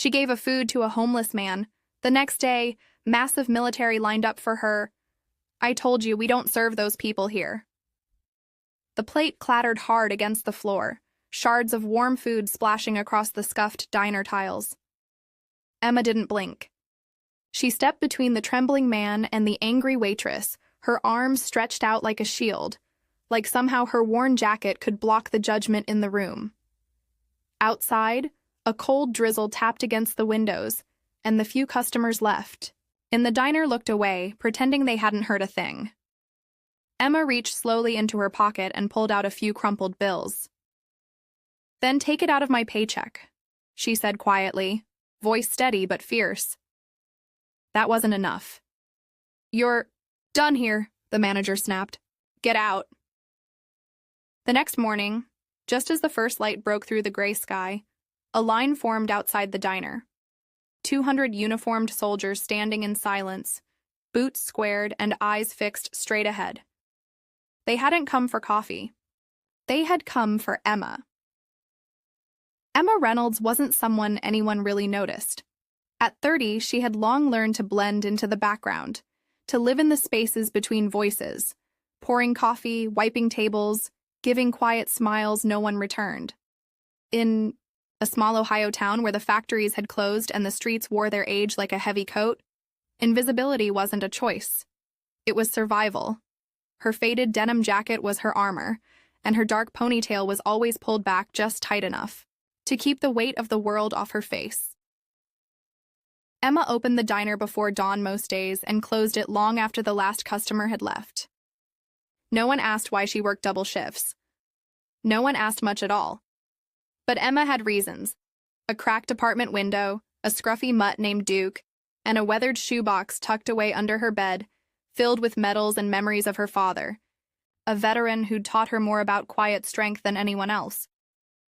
She gave a food to a homeless man. The next day, massive military lined up for her. I told you we don't serve those people here. The plate clattered hard against the floor, shards of warm food splashing across the scuffed diner tiles. Emma didn't blink. She stepped between the trembling man and the angry waitress, her arms stretched out like a shield, like somehow her worn jacket could block the judgment in the room. Outside, a cold drizzle tapped against the windows, and the few customers left. The diner looked away, pretending they hadn't heard a thing. Emma reached slowly into her pocket and pulled out a few crumpled bills. "Then take it out of my paycheck," she said quietly, voice steady but fierce. That wasn't enough. "You're done here," the manager snapped. "Get out." The next morning, just as the first light broke through the gray sky, a line formed outside the diner. 200 uniformed soldiers standing in silence, boots squared and eyes fixed straight ahead. They hadn't come for coffee. They had come for Emma. Emma Reynolds wasn't someone anyone really noticed. At 30, she had long learned to blend into the background, to live in the spaces between voices, pouring coffee, wiping tables, giving quiet smiles no one returned. In a small Ohio town where the factories had closed and the streets wore their age like a heavy coat, invisibility wasn't a choice. It was survival. Her faded denim jacket was her armor, and her dark ponytail was always pulled back just tight enough to keep the weight of the world off her face. Emma opened the diner before dawn most days and closed it long after the last customer had left. No one asked why she worked double shifts. No one asked much at all. But Emma had reasons: a cracked apartment window, a scruffy mutt named Duke, and a weathered shoebox tucked away under her bed, filled with medals and memories of her father, a veteran who'd taught her more about quiet strength than anyone else.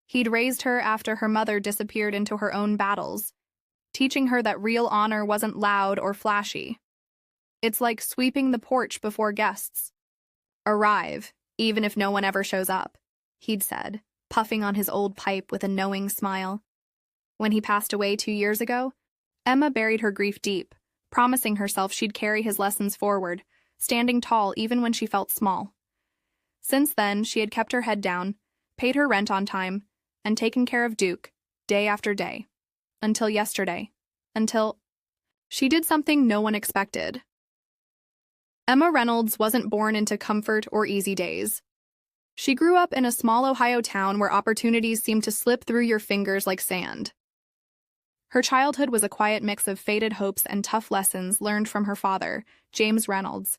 He'd raised her after her mother disappeared into her own battles, teaching her that real honor wasn't loud or flashy. It's like sweeping the porch before guests. "Arrive, even if no one ever shows up," he'd said, puffing on his old pipe with a knowing smile. When he passed away 2 years ago, Emma buried her grief deep, promising herself she'd carry his lessons forward, standing tall even when she felt small. Since then, she had kept her head down, paid her rent on time, and taken care of Duke, day after day. Until yesterday. Until she did something no one expected. Emma Reynolds wasn't born into comfort or easy days. She grew up in a small Ohio town where opportunities seemed to slip through your fingers like sand. Her childhood was a quiet mix of faded hopes and tough lessons learned from her father, James Reynolds,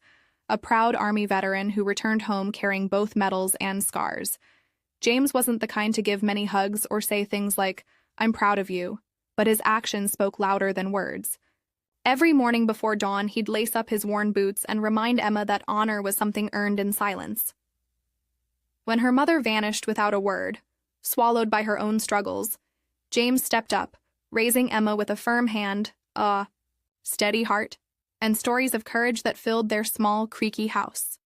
a proud Army veteran who returned home carrying both medals and scars. James wasn't the kind to give many hugs or say things like, "I'm proud of you," but his actions spoke louder than words. Every morning before dawn, he'd lace up his worn boots and remind Emma that honor was something earned in silence. When her mother vanished without a word, swallowed by her own struggles, James stepped up, raising Emma with a firm hand, a steady heart, and stories of courage that filled their small, creaky house.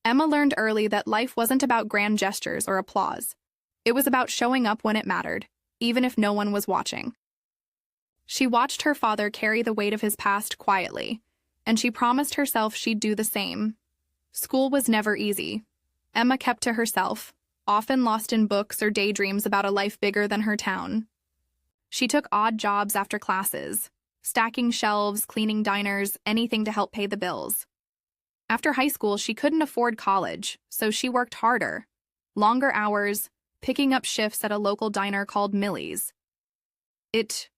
Emma learned early that life wasn't about grand gestures or applause. It was about showing up when it mattered, even if no one was watching. She watched her father carry the weight of his past quietly, and she promised herself she'd do the same. School was never easy. Emma kept to herself, often lost in books or daydreams about a life bigger than her town. She took odd jobs after classes, stacking shelves, cleaning diners, anything to help pay the bills. After high school, she couldn't afford college, so she worked harder, longer hours, picking up shifts at a local diner called Millie's. It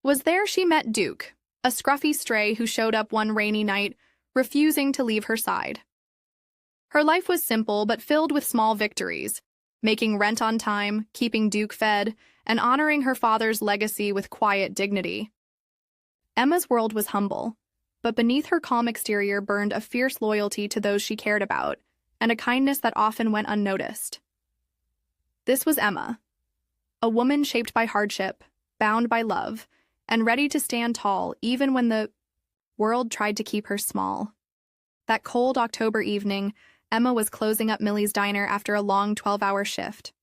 was there she met Duke, a scruffy stray who showed up one rainy night, refusing to leave her side. Her life was simple but filled with small victories, making rent on time, keeping Duke fed, and honoring her father's legacy with quiet dignity. Emma's world was humble, but beneath her calm exterior burned a fierce loyalty to those she cared about, and a kindness that often went unnoticed. This was Emma, a woman shaped by hardship, bound by love, and ready to stand tall even when the world tried to keep her small. That cold October evening, Emma was closing up Millie's diner after a long 12-hour shift.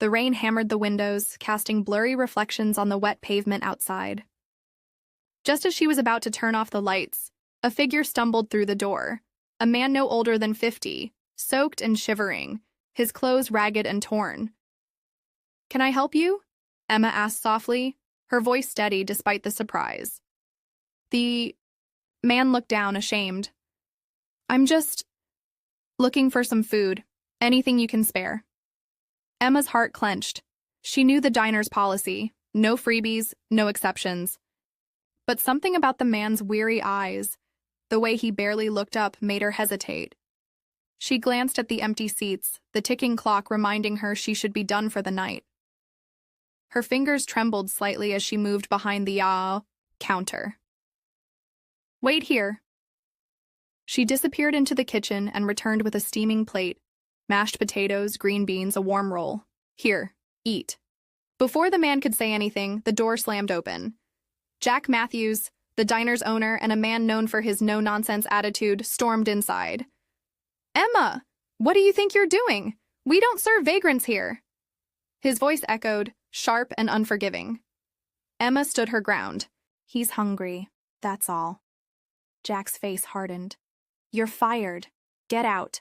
The rain hammered the windows, casting blurry reflections on the wet pavement outside. Just as she was about to turn off the lights, a figure stumbled through the door, a man no older than 50, soaked and shivering, his clothes ragged and torn. "Can I help you?" Emma asked softly, her voice steady despite the surprise. The man looked down, ashamed. "I'm just looking for some food, anything you can spare." Emma's heart clenched. She knew the diner's policy, no freebies, no exceptions. But something about the man's weary eyes, the way he barely looked up, made her hesitate. She glanced at the empty seats, the ticking clock reminding her she should be done for the night. Her fingers trembled slightly as she moved behind the counter. "Wait here." She disappeared into the kitchen and returned with a steaming plate, mashed potatoes, green beans, a warm roll. "Here, eat." Before the man could say anything, the door slammed open. Jack Matthews, the diner's owner and a man known for his no-nonsense attitude, stormed inside. "Emma, what do you think you're doing? We don't serve vagrants here." His voice echoed, sharp and unforgiving. Emma stood her ground. "He's hungry, that's all." Jack's face hardened. "You're fired. Get out."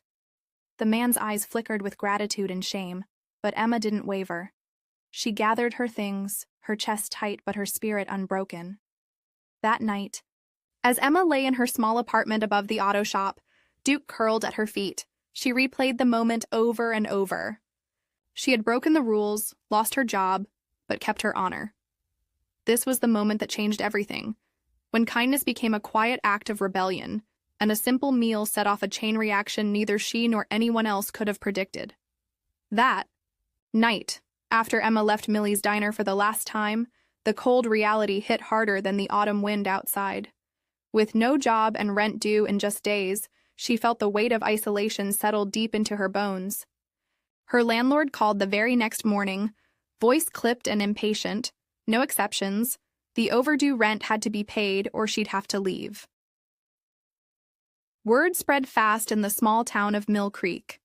The man's eyes flickered with gratitude and shame, but Emma didn't waver. She gathered her things, her chest tight but her spirit unbroken. That night, as Emma lay in her small apartment above the auto shop, Duke curled at her feet. She replayed the moment over and over. She had broken the rules, lost her job, but kept her honor. This was the moment that changed everything, when kindness became a quiet act of rebellion, and a simple meal set off a chain reaction neither she nor anyone else could have predicted. That night, after Emma left Millie's diner for the last time, the cold reality hit harder than the autumn wind outside. With no job and rent due in just days, she felt the weight of isolation settle deep into her bones. Her landlord called the very next morning, voice clipped and impatient, no exceptions. The overdue rent had to be paid or she'd have to leave. Word spread fast in the small town of Mill Creek.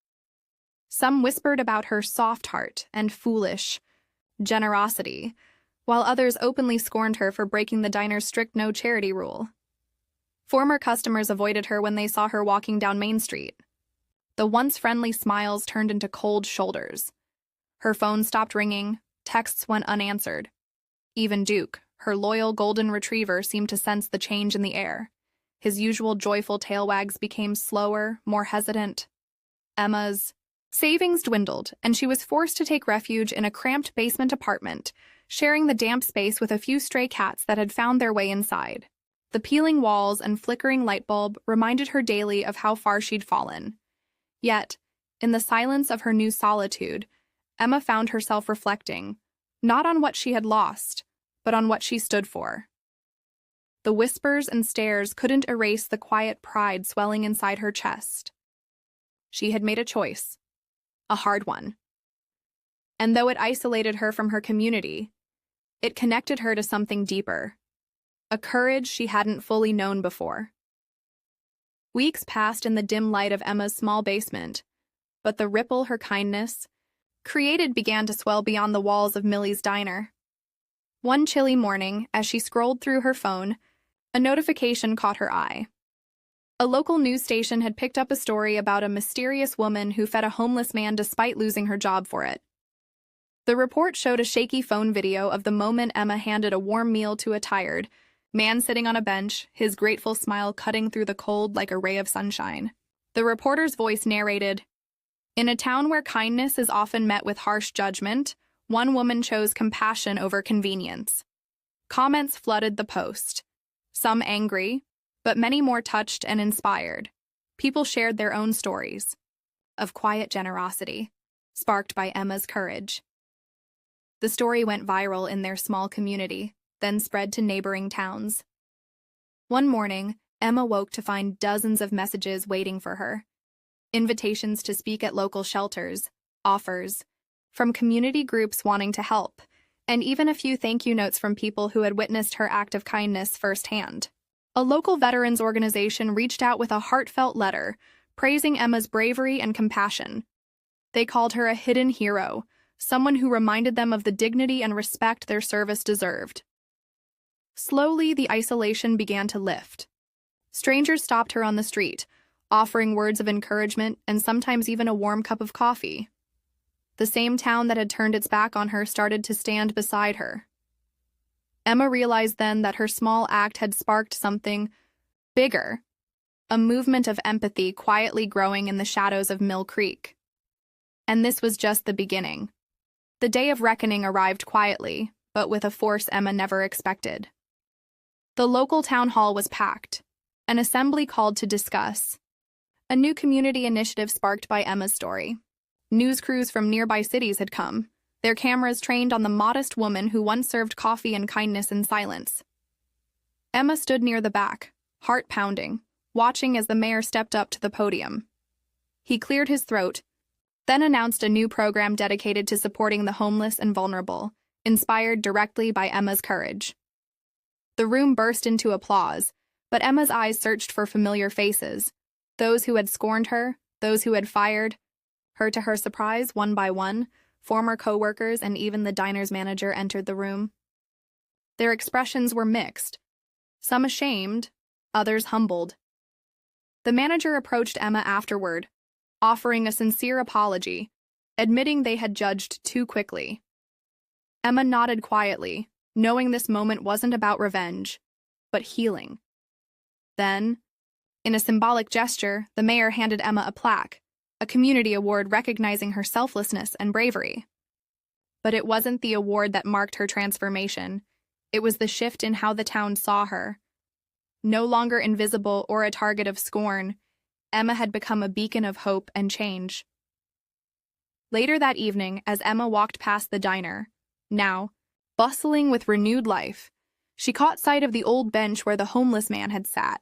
Some whispered about her soft heart and foolish generosity, while others openly scorned her for breaking the diner's strict no-charity rule. Former customers avoided her when they saw her walking down Main Street. The once friendly smiles turned into cold shoulders. Her phone stopped ringing, texts went unanswered. Even Duke, her loyal golden retriever, seemed to sense the change in the air. His usual joyful tail wags became slower, more hesitant. Emma's savings dwindled, and she was forced to take refuge in a cramped basement apartment, sharing the damp space with a few stray cats that had found their way inside. The peeling walls and flickering light bulb reminded her daily of how far she'd fallen. Yet, in the silence of her new solitude, Emma found herself reflecting, not on what she had lost, but on what she stood for. The whispers and stares couldn't erase the quiet pride swelling inside her chest. She had made a choice, a hard one. And though it isolated her from her community, it connected her to something deeper, a courage she hadn't fully known before. Weeks passed in the dim light of Emma's small basement, but the ripple her kindness created began to swell beyond the walls of Millie's diner. One chilly morning, as she scrolled through her phone, a notification caught her eye. A local news station had picked up a story about a mysterious woman who fed a homeless man despite losing her job for it. The report showed a shaky phone video of the moment Emma handed a warm meal to a tired man sitting on a bench, his grateful smile cutting through the cold like a ray of sunshine. The reporter's voice narrated, "In a town where kindness is often met with harsh judgment, one woman chose compassion over convenience." Comments flooded the post, some angry, but many more touched and inspired. People shared their own stories of quiet generosity, sparked by Emma's courage. The story went viral in their small community, then spread to neighboring towns. One morning, Emma woke to find dozens of messages waiting for her. Invitations to speak at local shelters, offers from community groups wanting to help, and even a few thank you notes from people who had witnessed her act of kindness firsthand. A local veterans organization reached out with a heartfelt letter, praising Emma's bravery and compassion. They called her a hidden hero, someone who reminded them of the dignity and respect their service deserved. Slowly, the isolation began to lift. Strangers stopped her on the street, offering words of encouragement and sometimes even a warm cup of coffee. The same town that had turned its back on her started to stand beside her. Emma realized then that her small act had sparked something bigger, a movement of empathy quietly growing in the shadows of Mill Creek. And this was just the beginning. The day of reckoning arrived quietly, but with a force Emma never expected. The local town hall was packed, an assembly called to discuss a new community initiative sparked by Emma's story. News crews from nearby cities had come, their cameras trained on the modest woman who once served coffee and kindness in silence. Emma stood near the back, heart pounding, watching as the mayor stepped up to the podium. He cleared his throat, then announced a new program dedicated to supporting the homeless and vulnerable, inspired directly by Emma's courage. The room burst into applause, but Emma's eyes searched for familiar faces, those who had scorned her, those who had fired her. To her surprise, one by one, former co-workers and even the diner's manager entered the room. Their expressions were mixed, some ashamed, others humbled. The manager approached Emma afterward, offering a sincere apology, admitting they had judged too quickly. Emma nodded quietly, knowing this moment wasn't about revenge, but healing. Then, in a symbolic gesture, the mayor handed Emma a plaque, a community award recognizing her selflessness and bravery. But it wasn't the award that marked her transformation. It was the shift in how the town saw her. No longer invisible or a target of scorn, Emma had become a beacon of hope and change. Later that evening, as Emma walked past the diner, now bustling with renewed life, she caught sight of the old bench where the homeless man had sat.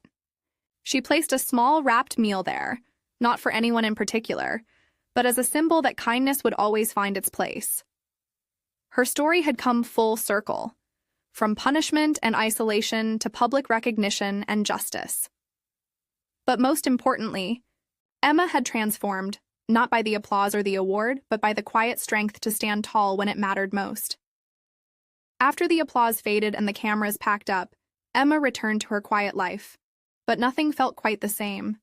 She placed a small wrapped meal there, not for anyone in particular, but as a symbol that kindness would always find its place. Her story had come full circle, from punishment and isolation to public recognition and justice. But most importantly, Emma had transformed, not by the applause or the award, but by the quiet strength to stand tall when it mattered most. After the applause faded and the cameras packed up, Emma returned to her quiet life, but nothing felt quite the same.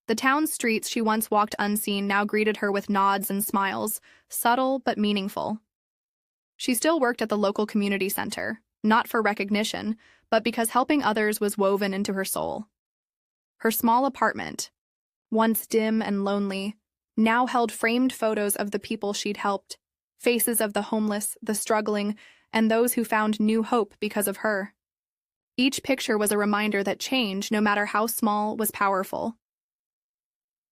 The town's streets she once walked unseen now greeted her with nods and smiles, subtle but meaningful. She still worked at the local community center, not for recognition, but because helping others was woven into her soul. Her small apartment, once dim and lonely, now held framed photos of the people she'd helped, faces of the homeless, the struggling, and those who found new hope because of her. Each picture was a reminder that change, no matter how small, was powerful.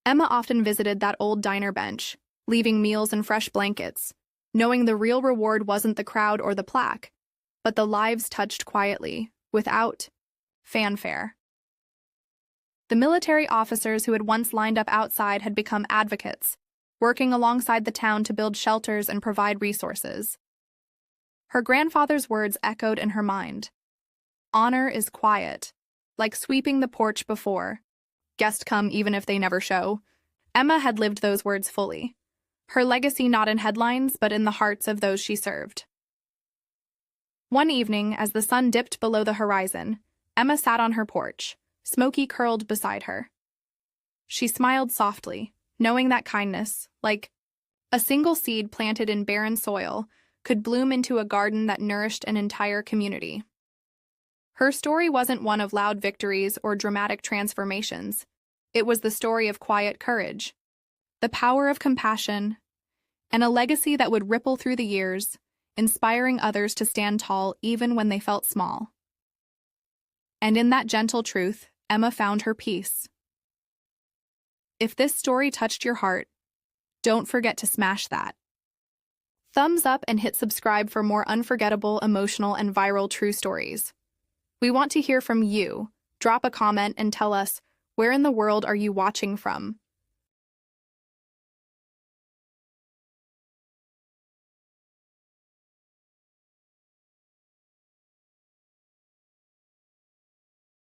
Emma often visited that old diner bench, leaving meals and fresh blankets, knowing the real reward wasn't the crowd or the plaque, but the lives touched quietly, without fanfare. The military officers who had once lined up outside had become advocates, working alongside the town to build shelters and provide resources. Her grandfather's words echoed in her mind. Honor is quiet, like sweeping the porch before. Guests come even if they never show. Emma had lived those words fully. Her legacy not in headlines, but in the hearts of those she served. One evening, as the sun dipped below the horizon, Emma sat on her porch, Smokey curled beside her. She smiled softly, knowing that kindness, like a single seed planted in barren soil, could bloom into a garden that nourished an entire community. Her story wasn't one of loud victories or dramatic transformations. It was the story of quiet courage, the power of compassion, and a legacy that would ripple through the years, inspiring others to stand tall even when they felt small. And in that gentle truth, Emma found her peace. If this story touched your heart, don't forget to smash that thumbs up and hit subscribe for more unforgettable, emotional, and viral true stories. We want to hear from you. Drop a comment and tell us, where in the world are you watching from?